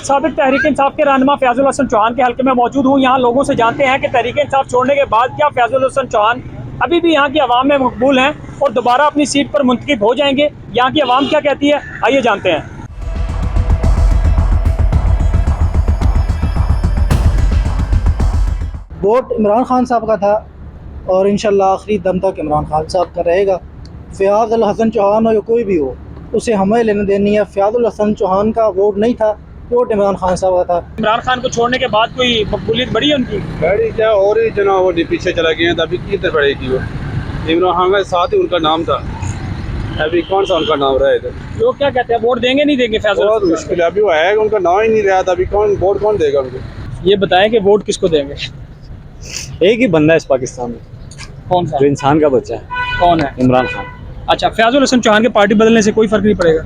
साबिक तहरीक इंसाफ के रहनुमा फैजुल हसन चौहान के हल्के में मौजूद हूँ। यहाँ लोगों से जानते हैं कि तहरीक इंसाफ छोड़ने के बाद क्या फैजुल हसन चौहान अभी भी यहाँ की आवाम में मकबूल हैं और दोबारा अपनी सीट पर मुंतखब हो जाएंगे। यहाँ की आवाम क्या कहती है, आइए जानते हैं। वोट इमरान खान साहब का था और इंशाल्लाह आखिरी दम तक इमरान खान साहब का रहेगा। फैजुल हसन चौहान हो या कोई भी हो, उसे हमें लेने देनी है। फैजुल हसन चौहान का वोट नहीं था, वोट इमरान खान साहब का था। इमरान खान को छोड़ने के बाद कोई मकबूलियत बढ़ी है उनकी? बड़ी क्या और ही जना वो पीछे चला गए हैं, तो अभी कितने बढ़ेगी वो। इमरान खान के साथ ही उनका नाम था, अभी कौन सा उनका नाम रहा है? लोग क्या कहते हैं, वोट देंगे नहीं देंगे फैजुल? बहुत मुश्किल है, अभी वो है उनका नाम ही नहीं रहा था, अभी कौन वोट कौन देगा उनको? ये बताएं कि वोट किसको देंगे? एक ही बंदा है इस पाकिस्तान में, कौन सा? जो इंसान का बच्चा है, कौन है? इमरान खान। अच्छा, फैजुल हसन चौहान के पार्टी बदलने से कोई फर्क नहीं पड़ेगा?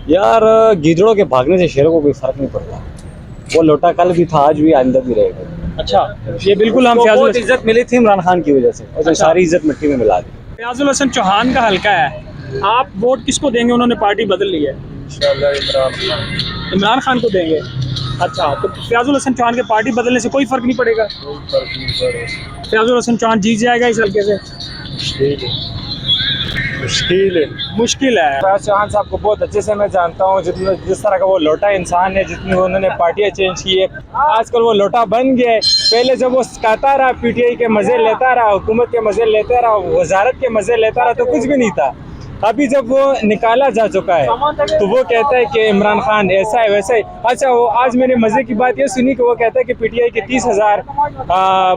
यार गीदड़ों के भागने से शेरों को कोई फर्क नहीं पड़ता। वो लोटा कल भी था, आज भी आइंदा भी रहेगा। अच्छा, ये बिल्कुल हम बहुत इज्जत मिली थी इमरान खान की वजह से, और अच्छा। सारी इज्जत मिट्टी में मिला दी। फैजुल हसन चौहान का हल्का है, आप वोट किसको देंगे? उन्होंने पार्टी बदल ली है, इमरान खान को देंगे। अच्छा, तो फैजुल हसन चौहान के पार्टी बदलने से कोई फर्क नहीं पड़ेगा? फैजुल हसन चौहान जीत जाएगा इस हल्के से? मुश्किल है। फैज चौहान साहब को बहुत अच्छे से मैं जानता हूँ, जिस तरह का वो लोटा इंसान है, जितनी उन्होंने पार्टियाँ चेंज की है, आजकल वो लोटा बन गया है। पहले जब वो कहता रहा, पीटीआई के मजे लेता रहा, हुकूमत के मजे लेता रहा, वजारत के मजे लेता रहा, तो कुछ भी नहीं था। अभी जब वो निकाला जा चुका है तो वो कहता है कि इमरान खान ऐसा है वैसा है। अच्छा, वो आज मैंने मजे की बात ये सुनी कि वो कहता है कि पीटीआई के 30,000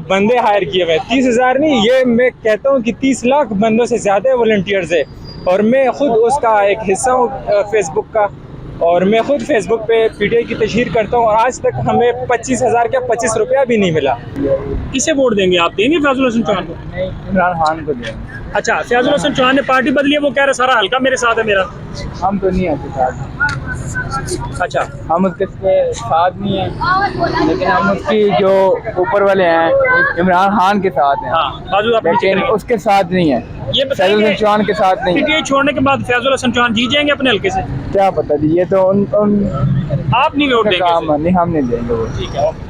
बंदे हायर किए हुए। 30,000 नहीं, ये मैं कहता हूँ कि 30 लाख बंदों से ज़्यादा वॉलंटियर्स है। और मैं खुद उसका एक हिस्सा हूँ फेसबुक का, और मैं खुद फेसबुक पे पीटीआई की तशहीर करता हूँ, और आज तक हमें 25,000 का 25 रुपया भी नहीं मिला। किसे वोट देंगे आप? देंगे फैजुल हसन चौहान को? इमरान खान को देंगे। अच्छा, फैजुल हसन चौहान ने पार्टी बदली है, वो कह रहे सारा हल्का मेरे साथ है मेरा। हम तो नहीं आते साथ, अच्छा, हम उसके साथ नहीं है, लेकिन हम उसकी जो ऊपर वाले हैं इमरान खान के साथ हैं। हाँ, बाजू आप नीचे लेकिन करेंगे। उसके साथ नहीं है, ये फैजुल हसन बताइए, चौहान के साथ नहीं है। पीटीआई छोड़ने के बाद फैजुल हसन चौहान जीत जाएंगे अपने हल्के से? क्या पता जी, ये तो उन आप नहीं वोट देंगे? काम नहीं, हम नहीं देंगे वो। ठीक है।